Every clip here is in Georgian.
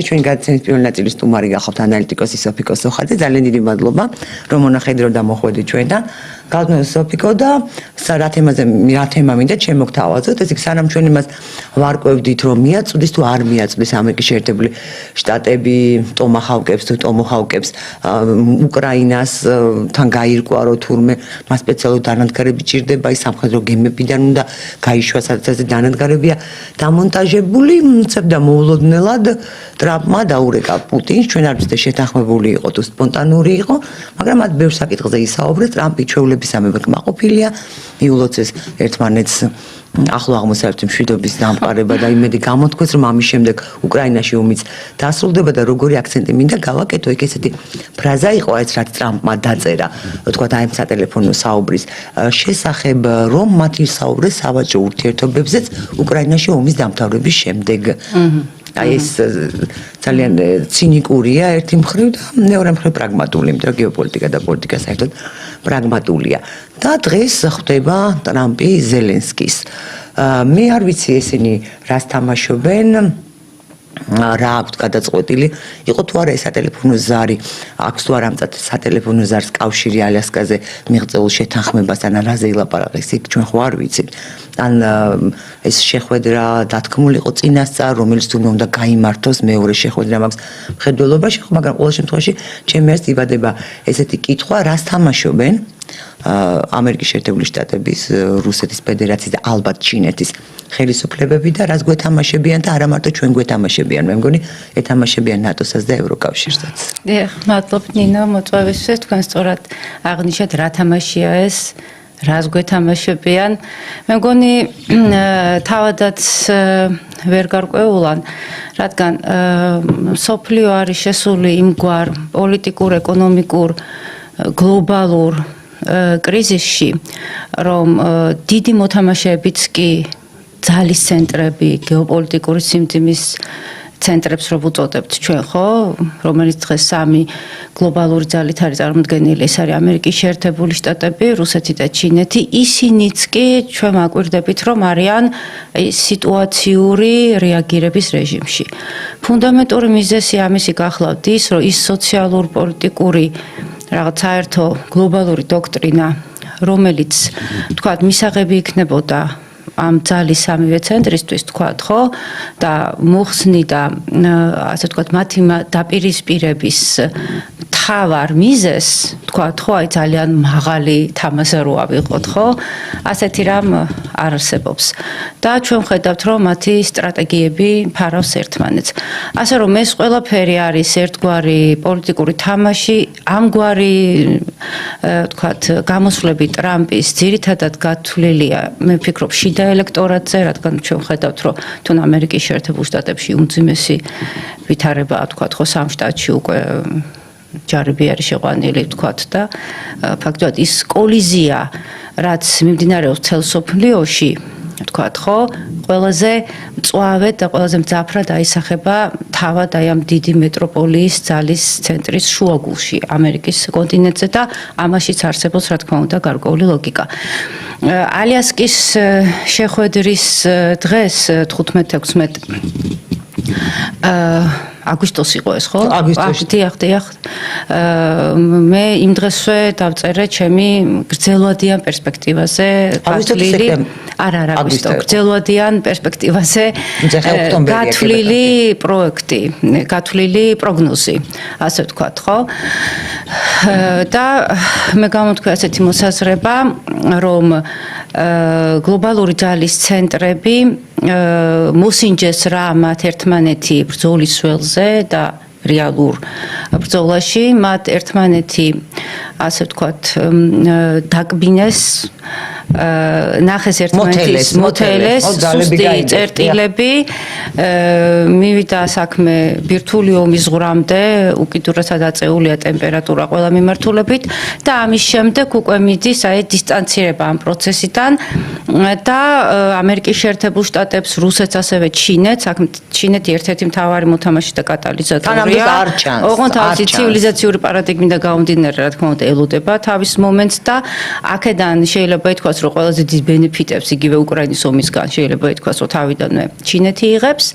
ჩვენი გადაცემის პირველი ნაწილის სტუმარი გახლავთ ანალიტიკოსი სოფიკო სოხაძე. ძალიან დიდი მადლობა რომ მონახედი რომ დამოხვედით ჩვენთან. გავდნო სოფიკო და რა თემა მინდა ჩვენ მოგთავაზოთ. ეს იქ სანამ ჩვენ იმას ვარკვევდით რომ მიაწვდის თუ არ მიაწვდის ამერიკის შეერთებული შტატები ტომაჰავკებს თუ ტომოჰავკებს უკრაინას თან გაირკვა რომ თურმე მას სპეციალური დანადგარები ჭირდება ის სამხედრო გემებიდან უნდა გაიშვა სადაც ეს დანადგარებია დამონტაჟებული უცებდა მოულოდნელად ტრამპმა დაურეკა პუტინს ჩვენ არ ვიცით შეთანხმებული იყო თუ სპონტანური იყო მაგრამ მათ ბევრ საკითხზე ისაუბრეს ტრამპი ჩვეულებისამებრ კმაყოფილია მიულოცეს ერთმანეთს ახლო აღმოსავლეთის მშვიდობის დამყარება და იმედი გამოთქვეს რომ ამის შემდეგ უკრაინაში ომიც დასრულდება და როგორი აქცენტი მინდა გავაკეთო იქ ესეთი ფრაზა იყო ეს რაც ტრამპმა დაწერა თქვა აი ამ სატელეფონო საუბრის შესახებ რომ მათი საუბრეს სავაჭრო ურთიერთობებზეც უკრაინაში ომის დამთავრების შემდეგ აი ეს ძალიან ცინიკურია ერთი მხრივ და მეორე მხრივ პრაგმატული, იმიტომ რომ გეოპოლიტიკა და პოლიტიკა საერთოდ პრაგმატულია. და დღეს ხდება ტრამპი ზელენსკის. მე არ ვიცი ესენი რას თამაშობენ რა აქვს გადაწყვეტილი იყო თუ არა ეს სატელეფონო ზარი აქვს თუ არა ამწად სატელეფონო ზარს კავშირი ალასკაზე მიღწეულ შეთანხმებასთან რაზე ილაპარაკეს იქ ჩვენ ხო არ ვიცით ან ეს შეხვედრა დათქმული იყო წინასწარ რომელიც თუნდაც უნდა გაიმართოს მეორე შეხვედრა მაქვს მხედველობაში ხო მაგრამ ყოველ შემთხვევაში ჩემი აზრით იბადება ესეთი კითხვა რას თამაშობენ ამერიკის შეერთებული შტატების რუსეთის ფედერაციის და ალბათ ჩინეთის ხელისუფლებები და რას გვეთამაშებიან და არა მარტო ჩვენ გვეთამაშებიან მე მგონი ეთამაშებიან ნატოსაც და ევროკავშირსაც. დიახ, მადლობ ნინო მოწვევისთვის თქვენ სწორად აღნიშნეთ რა თამაშია ეს რას გვეთამაშებიან მე მგონი თავადაც ვერ გარკვეულან რადგან სოფლიო არის შესული იმგვარ პოლიტიკურ ეკონომიკურ გლობალურ კრიზისში რომ დიდი მოთამაშეებიც კი ძალის ცენტრები გეოპოლიტიკური სიმძიმის ცენტრებს რო ვუწოდებთ ჩვენ ხო რომელიც დღეს სამი გლობალური ძალით არის წარმოდგენილი ეს არის ამერიკის შეერთებული შტატები რუსეთი და ჩინეთი ისინიც კი ჩვენ მაკვირდებით რომ არიან სიტუაციური რეაგირების რეჟიმში ფუნდამენტური მიზეზი ამისი გახლავთ ის რომ ის სოციალურ პოლიტიკური რაღაც საერთო გლობალური დოქტრინა რომელიც თქვათ მისაღები იქნებოდა ამ ძალის სამივე ცენტრისთვის თქვათ ხო და მოხსნი და ასე თქვათ მათი დაპირისპირების თავარ მიზეს თქვათ ხო აი ძალიან მაღალი თამაზე რო ავიღოთ ხო ასეთი რამ არ არსებობს და ჩვენ ხედავთ რომ მათი სტრატეგიები ფარავს ერთმანეთს ასე რომ ეს ყველაფერი არის ერთგვარი პოლიტიკური თამაში ამგვარი თქვათ გამოსვლები ტრამპის ძირითადად გათვლილია მე ვფიქრობ შიდა ელექტორატზე რადგან ჩვენ ხედავთ რომ თუნ ამერიკის შეერთებულ შტატებში უმძიმესი ვითარებაა თქვათ ხო სამ შტატში უკვე ჯარები არის შეყვანილი თქვათ და ფაქტობრივად ის კოლიზია რაც მიმდინარეობს მთელ სოფლიოში თქვათ ხო ყველაზე მწვავედ და ყველაზე მძაფრად აისახება თავად აი ამ დიდი მეტროპოლიის ძალის ცენტრის შუაგულში ამერიკის კონტინენტზე და ამაშიც არსებობს რა თქმა უნდა გარკვეული ლოგიკა ალიასკის შეხვედრის დღეს 15-16 აგვისტოს იყო ეს ხო? დიახ. მე იმ დღესვე დავწერე ჩემი გრძელვადიან პერსპექტივაზე გათვლილი არა აგვისტო გრძელვადიან პერსპექტივაზე გათვლილი პროექტი, გათვლილი პროგნოზი, ასე ვთქვათ, ხო? და მე გამოთქვი ასეთი მოსაზრება, რომ გლობალური ძალის ცენტრები მოსინჯეს რა მათ ერთმანეთი ბრძოლის ველზე და რეალურ ბრძოლაში მათ ერთმანეთი ასე ვთქვათ დაკბინეს ნახეს ერთმანეთის მოტელეს სუსტი წერტილები მივიდა საქმე ბირთვული ომის ზღვრამდე უკიდურესად აწეულია ტემპერატურა ყველა მიმართულებით და ამის შემდეგ უკვე მიდის აი დისტანცირება ამ პროცესიდან და ამერიკის შეერთებულ შტატებს რუსეთს ასევე ჩინეთს აქ ჩინეთი ერთ-ერთი მთავარი მოთამაშე და კატალიზატორია ოღონდ თავისი ცივილიზაციური პარადიგმიდან გამომდინარე თქმა უნდა ელოდება თავის მომენტს და აქედან შეიძლება ითქვას, რომ ყველაზე დიდ ბენეფიტებს იგივე უკრაინის ომისგან შეიძლება ითქვას, რომ თავიდანვე ჩინეთი იღებს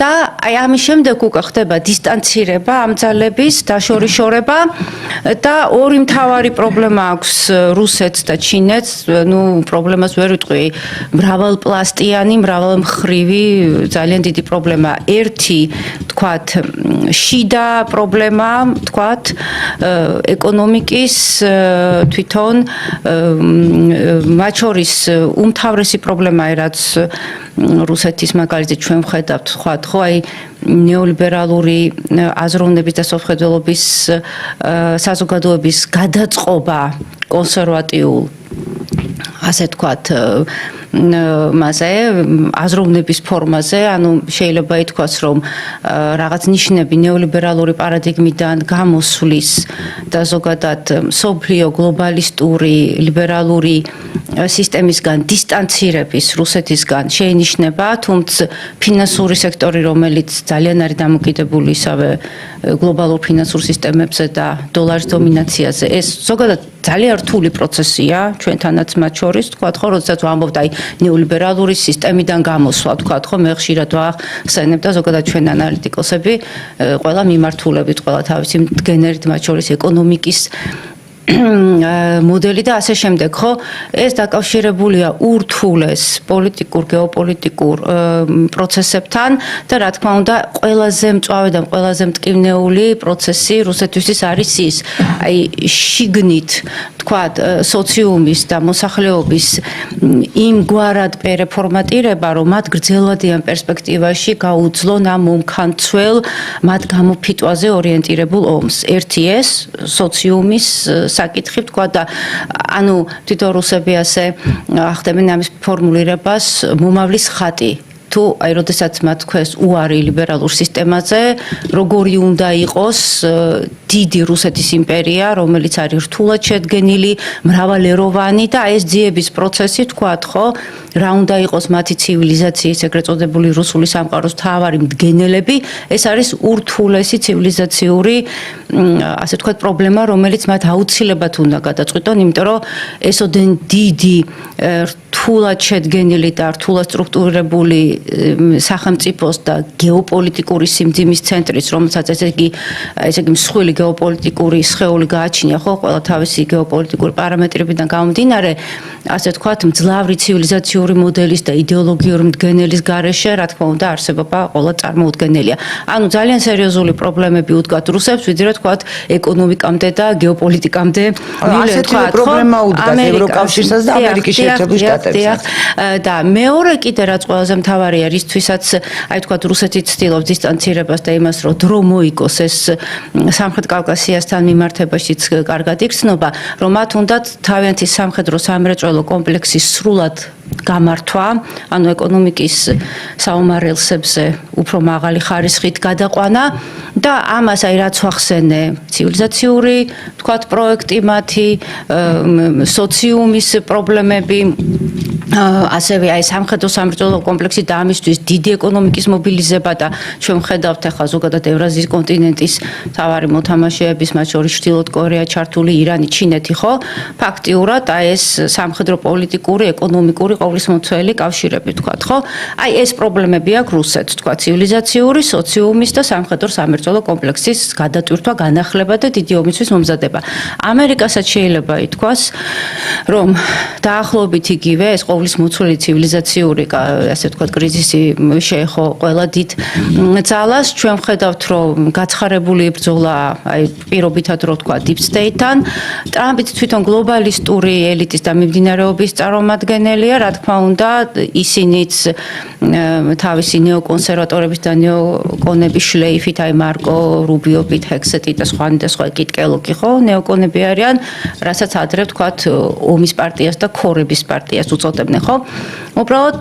და აი ამის შემდეგ უკვე ხდება დისტანცირება ამ ძალების დაშორიშორება და ორი მთავარი პრობლემა აქვს რუსეთს და ჩინეთს, ну პრობლემას ვერ ვიტყვი, მრავალპლასტიანი, მრავალმხრივი, ძალიან დიდი პრობლემა. ერთი, თქვათ, შიდა პრობლემა, თქვათ, ეკონომიკის თვითონ მათ შორის უმთავრესი პრობლემაა, რაც რუსეთის მაგალითად ჩვენ ვხედავთ, თქვათ, ხო, აი ნეოლიბერალური აზროვნების და სოფხედველობის საზოგადოების გადაწყობა კონსერვატიულ ასე თქვათ მასე აზროვნების ფორმაზე, ანუ შეიძლება ითქვას, რომ რაღაც ნიშნები ნეოლიბერალური პარადიგმიდან გამოსვლის და ზოგადად მსოფლიო გლობალისტური ლიბერალური სისტემისგან დისტანცირების რუსეთისგან შეინიშნება, თუმცა ფინანსური სექტორი, რომელიც ძალიან არის დამოკიდებული ისავე გლობალურ ფინანსურ სისტემებზე და დოლარის დომინაციაზე, ეს ზოგადად ძალიან რთული პროცესია ჩვენთანაც მათ შორის, თქვათ ხო, როდესაც ვამბობთ აი ნეოლიბერალური სისტემიდან გამოსვლა, თქვათ ხო, მე ხშირად ვახსენებ და ზოგადად ჩვენ ანალიტიკოსები ყველა მიმართულებით, ყველა თავისი მდგენერით მათ შორის ეკონომიკის მოდელი და ასე შემდეგ, ხო? ეს დაკავშირებულია ურთულეს პოლიტიკურ, გეოპოლიტიკურ პროცესებთან და რა თქმა უნდა, ყველაზე მწვავე და ყველაზე მტკივნეული პროცესი რუსეთისთვის არის ის, აი შიგნით, თქვათ, სოციუმის და მოსახლეობის იმგვარად პერეფორმატირება, რომ მათ გრძელვადიან პერსპექტივაში გაუძლონ ამ მომქანცველ, მათ გამოფიტვაზე ორიენტირებულ ომს. ერთი ეს სოციუმის საკითხი თქვა და ანუ თვითონ რუსები ასე ახდენენ ამის ფორმულირებას მომავლის ხატი. თუ აი როდესაც მათ თქვეს უარი ლიბერალურ სისტემაზე, როგორი უნდა იყოს დიდი რუსეთის იმპერია, რომელიც არის რთულად შედგენილი, მრავალეროვანი და ეს ძიების პროცესი თქვათ, ხო, რა უნდა იყოს მათი ცივილიზაციის ეგრეთ წოდებული რუსული სამყაროს მთავარი მდგენელები, ეს არის ურთულესი ცივილიზაციური ასე თქვათ პრობლემა, რომელიც მათ აუცილებლად უნდა გადაწყვიტონ, იმიტომ რომ ესოდენ დიდი რთულად შედგენილი და რთულად სტრუქტურირებული სახელმწიფოს და გეოპოლიტიკური სიმძიმის ცენტრის, რომელსაც ესე იგი მსხვილი გეოპოლიტიკური სხეული გააჩნია, ხო, ყველა თავისი გეოპოლიტიკური პარამეტრებიდან გამომდინარე, ასე თქვათ, მძლავრი ცივილიზაციური მოდელის და იდეოლოგიური მდგენელის გარეშე, რა თქმა უნდა, არსებობა ყველა წარმოუდგენელია. ანუ ძალიან სერიოზული პრობლემები უდგათ რუსებს, ვიდრე თქვათ, ეკონომიკამდე და გეოპოლიტიკამდე. ასეთი პრობლემა უდგათ ევროკავშირსაც და ამერიკის შეერთებულ შტატებსაც. და მეორე კიდე რაც ყველაზე მთავარია, რისთვისაც აი თქვათ რუსეთი ცდილობს დისტანცირებას და იმას, რომ დრო მოიგოს ეს სამხრეთ კავკასიასთან მიმართებაშიც კარგად იგრძნობა, რომ მათ უნდათ თავიანთი სამხედრო სამრეწველო კომპლექსის სრულად გამართვა, ანუ ეკონომიკის საომარელსებზე უფრო მაღალი ხარისხით გადაყვანა და ამას აი რაც ვახსენე, ცივილიზაციური, თქვათ, პროექტი მათი, სოციუმის პრობლემები, ასევე აი სამხედრო სამრეწველო კომპლექსი და ამისთვის დიდი ეკონომიკის მობილიზება და ჩვენ ვხედავთ ახლა ზოგადად ევრაზიის კონტინენტის მთავარი მოთამაშეების, მათ შორის ჩრდილოეთ კორეა, ჩართული ირანი, ჩინეთი, ხო? ფაქტიურად აი ეს სამხედრო პოლიტიკური, ეკონომიკური ყოვლისმომცველი კავშირები, თქვათ, ხო? აი ეს პრობლემები აქვს რუსეთს, თქვათ, ცივილიზაციური, სოციუმის და სამხედრო სამრეწველო კომპლექსის გადატვირთვა, განახლება და დიდი ომისთვის მომზადება. ამერიკასაც შეიძლება ითქვას, რომ დაახლოებით იგივე ეს ყოვლისმომცველი ცივილიზაციური, ასე ვთქვათ, კრიზისი შეეხო ყველა დიდ ძალას. ჩვენ ვხედავთ, რომ გაცხარებული ბრძოლა, აი პირობითად რო ვთქვა, Deep State-თან, ტრამპიც თვითონ გლობალისტური ელიტის და მიმდინარეობის წარმომადგენელია, რა თქმა უნდა, ისინიც თავისი ნეოკონსერვატორების და ნეოკონების შლეიფით, აი მარკო რუბიო, პიტ ჰექსეტი და სხვა კიტკელოკი, ხო, ნეოკონები არიან, რასაც ადრე ვთქვათ, ომის პარტიას და ქორების პარტიას უწოდებენ. იცოდნენ, ხო? უბრალოდ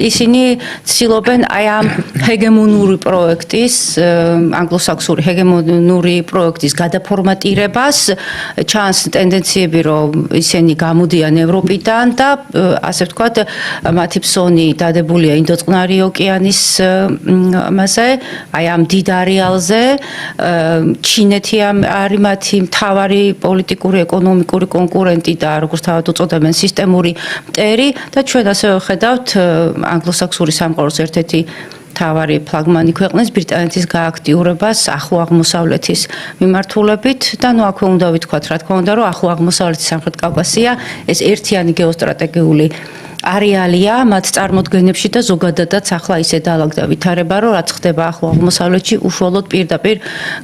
ისინი ცდილობენ აი ამ ჰეგემონური პროექტის, ანგლოსაქსონური ჰეგემონური პროექტის გადაფორმატირებას, ჩანს ტენდენციები, რომ ისინი გამოდიან ევროპიდან და ასე ვთქვათ, მათი ფსონი დადებულია ინდოწყნარი ოკეანის მასე, აი ამ დიდ არეალზე, ჩინეთი არის მათი მთავარი პოლიტიკური, ეკონომიკური კონკურენტი და როგორც თავად უწოდებენ სისტემური მტერი და ჩვენ ასე ვხედავთ ანგლოსაქსონური სამყაროს ერთ-ერთი თავარი ფლაგმანი ქვეყნის ბრიტანეთის გააქტიურებას ახლო აღმოსავლეთის მიმართულებით და ნუ აქვე უნდა ვთქვათ, რა თქმა უნდა, რომ ახლო აღმოსავლეთის სამხრეთ კავკასია ეს ერთიანი გეოსტრატეგიული არეალია მათ წარმოდგენებში და ზოგადადაც ახლა ისე დაალაგდა ვითარება, რომ რაც ხდება ახლო აღმოსავლეთში, უშუალოდ პირდაპირ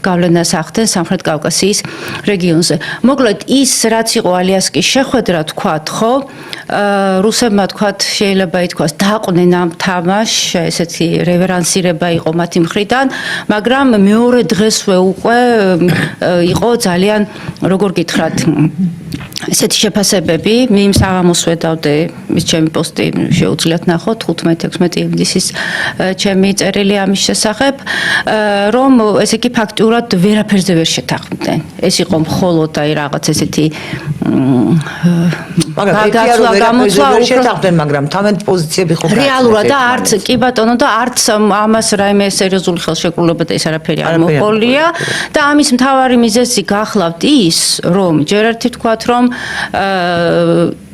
გავლენას ახდენს სამხრეთ კავკასიის რეგიონზე. მოკლედ ის რაც იყო ალიასკის შეხვედრა თქვათ, ხო? რუსებმა თქვათ შეიძლება ითქვას დააყნენ ამ თამაშს, ესეთი რევერანსირება იყო მათი მხრიდან, მაგრამ მეორე დღესვე უკვე იყო ძალიან როგორ გითხრათ ესეთი შეფასებები, მე საღამოს ვედავდე ის ჩემი პოსტი შეუძლიათ ნახოთ 15-16 ივნისის ჩემი წერილი ამის შესახებ, რომ ესე იგი ფაქტიურად ვერაფერზე ვერ შეთანხმდნენ. ეს იყო მხოლოდ აი რაღაც ესეთი მაგრამ თავად პოზიციები ხო რეალურად და არც კი ბატონო და არც ამას რაიმე სერიოზული ხელშეკრულება და ეს არაფერი არ მოყოლია და ამის მთავარი მიზეზი გახლავთ ის, რომ ჯერ ერთი ვთქვათ, რომ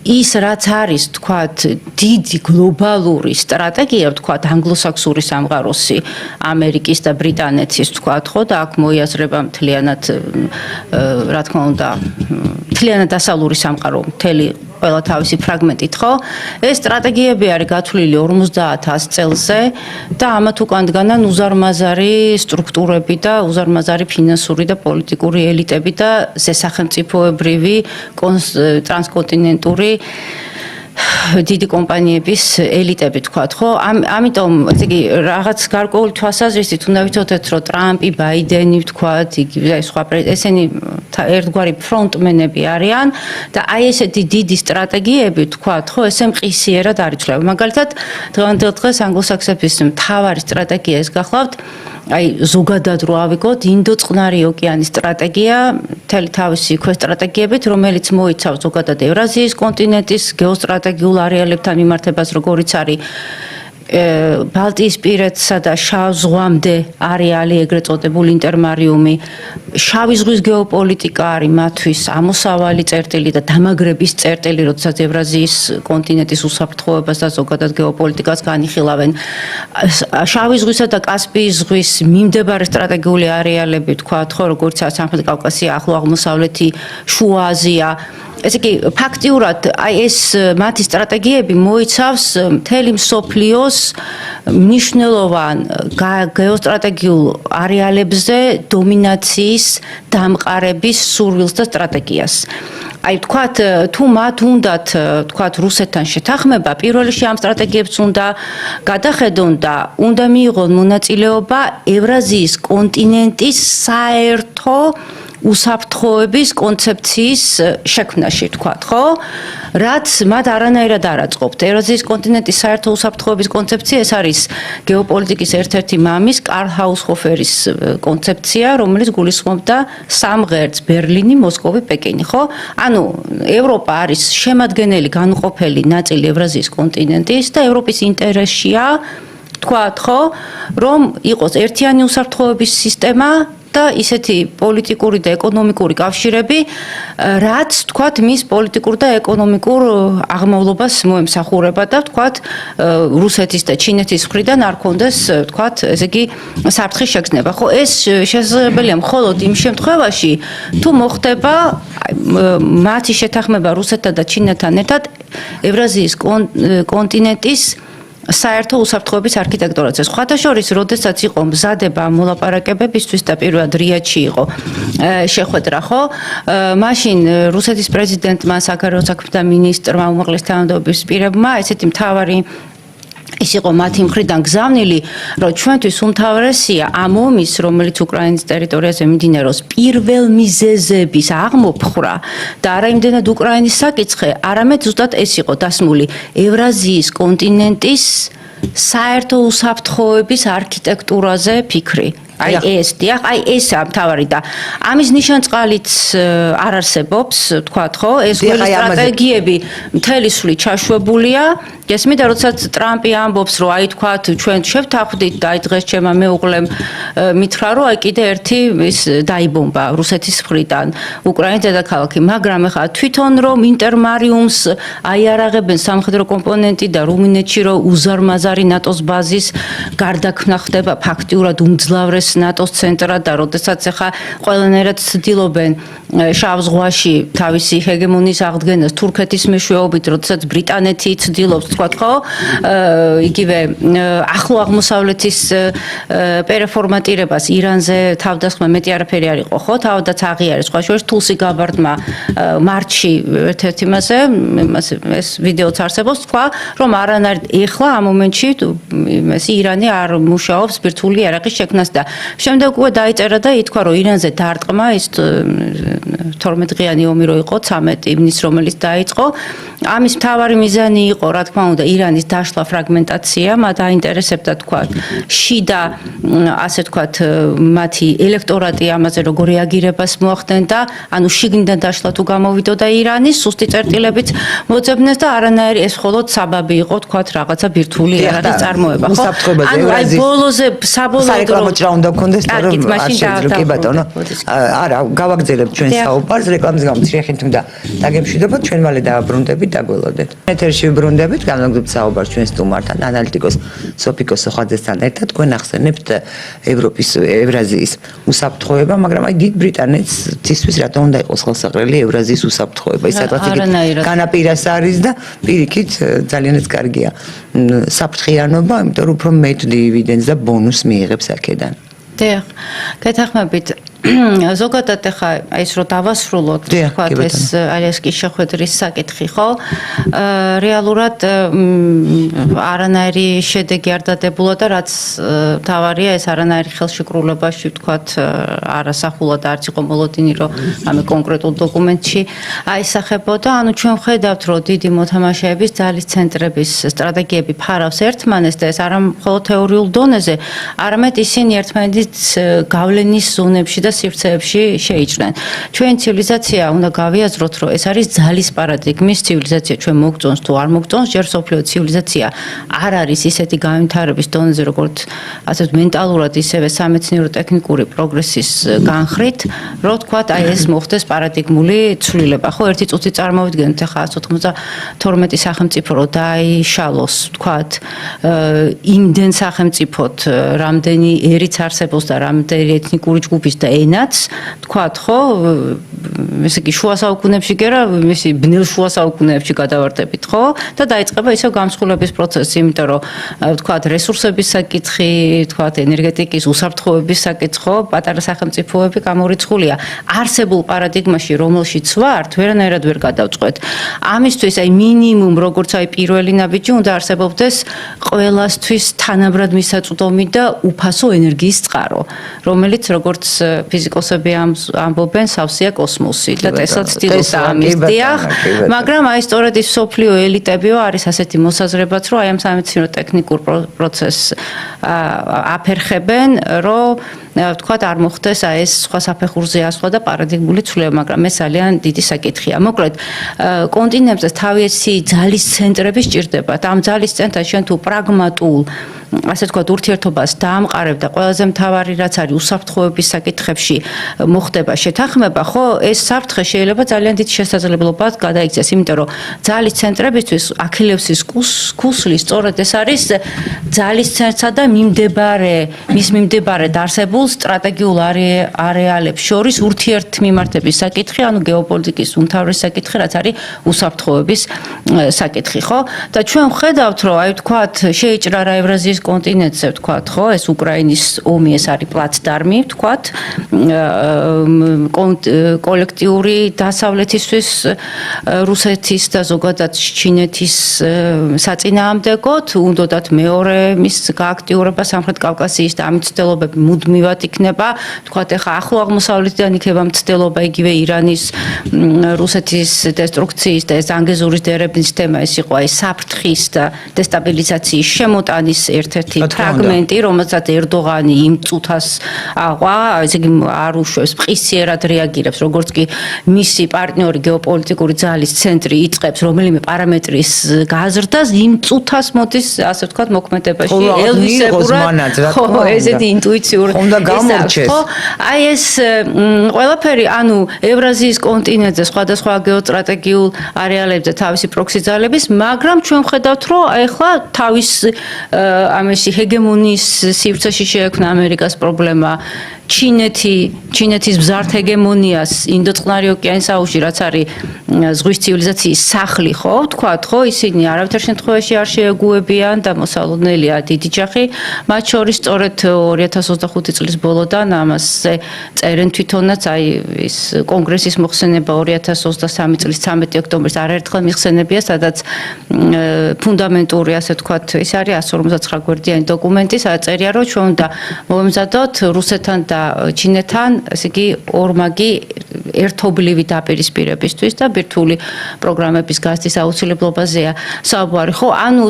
ის რაც არის თქვათ დიდი გლობალური სტრატეგია თქვათ ანგლოსაქსონური სამყაროსი ამერიკის და ბრიტანეთის თქვათ ხო და აქ მოიაზრება მთლიანად რა თქმა უნდა მთლიანად დასავლური სამყარო მთელი ყველა თავისი ფრაგმენტით ხო ეს სტრატეგიები არის გათვლილი 50-100 წელზე და ამათ უკან დგანან უზარმაზარი სტრუქტურები და უზარმაზარი ფინანსური და პოლიტიკური ელიტები და ზესახელმწიფოებრივი ტრანსკონტინენტური დიდი კომპანიების ელიტები თქვათ ხო ამიტომ ესე იგი რაღაც გარკვეული თვალსაზრისით უნდა ვიცოდეთ რომ ტრამპი, ბაიდენი თქვათ იგივე სხვა ესენი ერთგვარი ფრონტმენები არიან და აი ესეთი დიდი სტრატეგიები თქვათ ხო ესე მყისიერად არ იცვლება მაგალითად დღევანდელ დღეს ანგლოსაქსების მთავარი სტრატეგია ეს გახლავთ აი ზოგადად რო ავიგოთ ინდოწყნარი ოკეანის სტრატეგია მთელი თავისი ქვესტრატეგიებით რომელიც მოიცავს ზოგადად ევრაზიის კონტინენტის გეოსტრატეგიულ არეალებთან მიმართებას როგორიც არის ბალტიისპირეთსა და შავ ზღვამდე არეალი ეგრეთ წოდებული ინტერმარიუმი შავი ზღვის გეოპოლიტიკა არის მათთვის ამოსავალი წერტილი და დამაგრების წერტილი როდესაც ევრაზიის კონტინენტის უსაფრთხოებას და ზოგადად გეოპოლიტიკას განიხილავენ შავი ზღვისა და კასპიის ზღვის მიმდებარე სტრატეგიული არეალები თქვათ ხო როგორიცაა სამხრეთ კავკასია ახლო აღმოსავლეთი შუა აზია ესე იგი ფაქტიურად აი ეს მათი სტრატეგიები მოიცავს მთელი მსოფლიოს მნიშვნელოვან გეოსტრატეგიულ არეალებზე დომინაციის დამყარების სურვილს და სტრატეგიას. აი თქვათ თუ მათ უნდათ თქვათ რუსეთთან შეთანხმება პირველ რიგში ამ სტრატეგიებს უნდა გადახედონ და უნდა მიიღონ მონაწილეობა ევრაზიის კონტინენტის საერთო უსაფრთხოების კონცეფციის შექმნაში თქვათ, ხო? რაც მათ არანაირად არ აწყობთ. ევრაზიის კონტინენტის საერთო უსაფრთხოების კონცეფცია ეს არის გეოპოლიტიკის ერთ-ერთი მამის კარლ ჰაუსჰოფერის კონცეფცია, რომელიც გულისხმობდა სამ ღერძს: ბერლინი, მოსკოვი, პეკინი, ხო? ანუ ევროპა არის შემადგენელი განუყოფელი ნაწილი ევრაზიის კონტინენტის და ევროპის ინტერესშია თქვათ, ხო, რომ იყოს ერთიანი უსაფრთხოების სისტემა და ისეთი პოლიტიკური და ეკონომიკური კავშირები, რაც თქვათ მის პოლიტიკურ და ეკონომიკურ აღმავლობას მოემსახურება და თქვათ რუსეთის და ჩინეთის მხრიდან არ კონდეს თქვათ ესე იგი საფრთხის შეგრძნება. ხო ეს შესაძლებელია მხოლოდ იმ შემთხვევაში, თუ მოხდება მათი შეთანხმება რუსეთთან და ჩინეთთან ერთად ევრაზიის კონტინენტის საერთო უსაფრთხოების არქიტექტურაზე. სხვათა შორის, როდესაც იყო მზადება მოლაპარაკებებისთვის და პირველად რიადში იყო შეხვედრა, ხო? მაშინ რუსეთის პრეზიდენტმა, საგარეო საქმეთა მინისტრმა უმაღლესი თანამდებობის პირებმა ესეთი მთავარი ის იყო მათი მხრიდან გზავნილი, რომ ჩვენთვის უმთავრესია ამ ომის, რომელიც უკრაინის ტერიტორიაზე მიმდინარეობს, პირველ მიზეზების აღმოფხვრა და არა იმდენად უკრაინის საკითხი, არამედ ზუსტად ეს იყო დასმული ევრაზიის კონტინენტის საერთო უსაფრთხოების არქიტექტურაზე ფიქრი. აი ესაა მთავარი და ამის ნიშანწყალიც არ არსებობს, თქვათ ხო, ეს ყველა სტრატეგიები მთელი სული ჩაშვებულია. გესმით და როდესაც ტრამპი ამბობს, რომ აი თქვათ ჩვენ შევთანხმდით და აი დღეს ჩემმა მეუღლემ მითხრა, რომ აი კიდე ერთი ის დაიბომბა რუსეთის მხრიდან უკრაინის დედაქალაქი, მაგრამ ეხლა თვითონ რომ ინტერმარიუმს აიარაღებენ სამხედრო კომპონენტი და რუმინეთში რომ უზარმაზარი ნატოს ბაზის გარდაქმნა ხდება ფაქტიურად უმძლავრეს ნატოს ცენტრად და როდესაც ახლა ყველანაირად ცდილობენ შავ ზღვაში თავისი ჰეგემონიის აღდგენას თურქეთის მეშვეობით, როდესაც ბრიტანეთი ცდილობს, თქვათ ხო, იგივე ახლო აღმოსავლეთის პერეფორმატირებას ირანზე თავდასხმა მეტი არაფერი არ იყო, ხო, თავადაც აღიარეს, სხვა შორის თულსი გაბარდმა მარტში ერთ-ერთ იმაზე ეს ვიდეოც არსებობს, თქვა, რომ არანაირ ეხლა ამ მომენტში ეს ირანი არ მუშაობს ბირთვული იარაღის შექმნას და შემდეგ უკვე დაიწერა და ითქვა, რომ ირანზე დარტყმა ის 12 დღიანი ომი რო იყო 13 ივნის რომელიც დაიწყო. ამის მთავარი მიზანი იყო, რა თქმა უნდა, ირანის დაშლა, ფრაგმენტაცია, მათ აინტერესებდა თქვა შიდა, ასე თქვა, მათი ელექტორატი ამაზე როგორ რეაგირებას მოახდენ და ანუ შიგნიდან დაშლა თუ გამოვიდოდა ირანის, სუსტი წერტილებით მოძებნეს და არანაირი ეს მხოლოდ საბაბი იყო, თქვა, რაღაცა ბირთვული იარაღის წარმოება, ხო? ანუ აი ბოლოზე საბოლოოდ რეკლამო ჭრა უნდა გქონდეს, რომ არ შეიძლება კი ბატონო. არა, გავაგრძელებთ ჩვენ საუბარს, რეკლამის გამო შეეხინთ და დაგემშვიდობოთ, ჩვენ მალე დავაბრუნდებით, დაგველოდეთ. ეთერში ვიბრუნდებით, განვაგრძელებთ საუბარს ჩვენ სტუმართან, ანალიტიკოს სოფიკო სოხაძესთან ერთად, თქვენ ახსენებთ ევროპის, ევრაზიის უსაფრთხოება, მაგრამ აი დიდ ბრიტანეთისთვის რატომ უნდა იყოს ხელსაყრელი ევრაზიის უსაფრთხოება? ის სადღაც განაპირას არის და პირიქით ძალიანაც კარგია საფრთხიანობა, იმიტომ რომ უფრო მეტ დივიდენდს და ბონუსს მიიღებს აქედან. დიახ, გეთანხმებით. ზოგადად ახლა ის რომ დავასრულოთ, თქვათ ეს ალიასკის შეხვედრის საკითხი, ხო? რეალურად არანაირი შედეგი არ დადებულა და რაც თავარია ეს არანაირი ხელშეკრულებაში, თქვათ, არასახულად არც იყო მოლოდინი, რომ ამე კონკრეტულ დოკუმენტში აისახებოდა. ანუ ჩვენ ვხედავთ, რომ დიდი მოთამაშეების ძალის ცენტრების სტრატეგიები ფარავს ერთმანეს და ეს არა მხოლოდ თეორიულ დონეზე, არამედ ისინი ერთმანეთის გავლენის ზონებში და სივრცეებში შეიჭრნენ. ჩვენ ცივილიზაცია უნდა გავიაზროთ, რომ ეს არის ძალის პარადიგმის ცივილიზაცია, ჩვენ მოგწონს თუ არ მოგწონს, ჯერ სოფლიო ცივილიზაცია არ არის ისეთი განვითარების დონეზე, როგორც ასეთ მენტალურად, ისევე სამეცნიერო-ტექნიკური პროგრესის განხრით, რომ თქვათ, აი ეს მოხდეს პარადიგმული ცვლილება. ხო, ერთი წუთი წარმოვიდგენთ, ახლა 192 სახელმწიფო რო დაიშალოს, თქვათ, იმდენ სახელმწიფოთ, რამდენი ერიც არსებობს და რამდენი ეთნიკური ჯგუფის და ენაც, თქვათ, ხო, ესე იგი შუა საუკუნეებში კი არა, მისი ბნელ შუა საუკუნეებში გადავარდებით, ხო? და დაიწყება ისევ გამსხვილების პროცესი, იმიტომ რომ თქვათ, რესურსების საკითხი, თქვათ, ენერგეტიკის უსაფრთხოების საკითხი, ხო, პატარა სახელმწიფოები გამორიცხულია. არსებულ პარადიგმაში, რომელშიც ვართ, ვერანაირად ვერ გადავწყვეტ. ამისთვის აი მინიმუმ, როგორც აი პირველი ნაბიჯი უნდა არსებობდეს ყველასთვის თანაბრად მისაწვდომი და უფასო ენერგიის წყარო, რომელიც როგორც ფიზიკოსები ამბობენ, სავსეა კოსმოსი და տեսად ცდილობს ამის, დიახ, მაგრამ აი სწორედ ის სოფლიო ელიტებიო არის ასეთი მოსაზრებაც, რომ აი ამ სამეცნიერო-ტექნიკურ პროცესს აფერხებენ, რომ ვთქვათ, არ მოხდეს აი ეს სხვა საფეხურზე ასვლა და პარადიგმული ცვლილება, მაგრამ ეს ძალიან დიდი საკითხია. მოკლედ, კონტინენტზე თავისი ძალის ცენტრები სჭირდებათ. ამ ძალის ცენტრად შენ თუ პრაგმატულ ასე თქვა ურთიერთობას დაამყარებ და ყველაზე მთავარი რაც არის უსაფრთხოების საკითხებში მოხდება შეთანხმება, ხო, ეს საფრთხე შეიძლება ძალიან დიდ შესაძლებლობად გადაიქცეს, იმიტომ რომ ძალის ცენტრებისთვის აქილევსის ქუსლის სწორედ ეს არის ძალის ცენტრსა და მის მიმდებარედ არსებულ სტრატეგიულ არეალებს შორის ურთიერთმიმართების საკითხი, ანუ გეოპოლიტიკის უმთავრესი საკითხი, რაც არის უსაფრთხოების საკითხი, ხო? და ჩვენ ვხედავთ, რომ აი თქვათ, შეიჭრა რა ევრაზიის ევრაზიის კონტინენტზე ვთქვათ, ხო, ეს უკრაინის ომი, ეს არის პლაცდარმი, ვთქვათ, კოლექტიური დასავლეთისთვის რუსეთის და ზოგადად ჩინეთის საწინააღმდეგოდ, უნდათ მეორე მის გააქტიურება სამხრეთ კავკასიის და ამით ცდილობები მუდმივად იქნება, ვთქვათ, ეხა ახლო აღმოსავლეთიდან იქნება მცდელობა იგივე ირანის რუსეთის დესტრუქციის და ეს ანგეზურის დერეფნის თემა ეს იყო აი საფრთხის და დესტაბილიზაციის შემოტანის ერთ-ერთი ფრაგმენტი, რომელსაც ერდოღანი იმ წუთას აყვა, ესე იგი არ უშვებს, მყისიერად რეაგირებს, როგორც კი მისი პარტნიორი გეოპოლიტიკური ძალის ცენტრი იწყებს რომელიმე პარამეტრის გაზრდას, იმ წუთას მოდის, ასე ვთქვათ, მოქმედებაში ელვისებურად, ხო, ესეთი ინტუიციური უნდა გამორჩეს. აი ეს ყველაფერი, ანუ ევრაზიის კონტინენტზე სხვადასხვა გეოსტრატეგიულ არეალებზე თავისი პროქსი ძალების, მაგრამ ჩვენ ვხედავთ, რომ ეხლა თავის ამაში ჰეგემონიის სივრცეში შეექმნა ამერიკას პრობლემა, ჩინეთის მზარდ ჰეგემონიას ინდოწყნარი ოკეანის აუზში, რაც არის ზღვის ცივილიზაციის სახლი, ხო, ვთქვათ, ხო, ისინი არავითარ შემთხვევაში არ შეეგუებიან და მოსალოდნელია დიდი ჯახი, მათ შორის სწორედ 2025 წლის ბოლოდან ამასზე წერენ თვითონაც, აი ის კონგრესის მოხსენება 2023 წლის 13 ოქტომბრის არაერთხელ მიხსენებია, სადაც ფუნდამენტური, ასე ვთქვათ, ის არის 159 გვერდიანი დოკუმენტი, სადაც წერია, რომ ჩვენ უნდა მოვემზადოთ რუსეთთან და ჩინეთთან, ესე იგი, ორმაგი ერთობლივი დაპირისპირებისთვის და ბირთვული პროგრამების გაზრდის აუცილებლობაზეა საუბარი, ხო? ანუ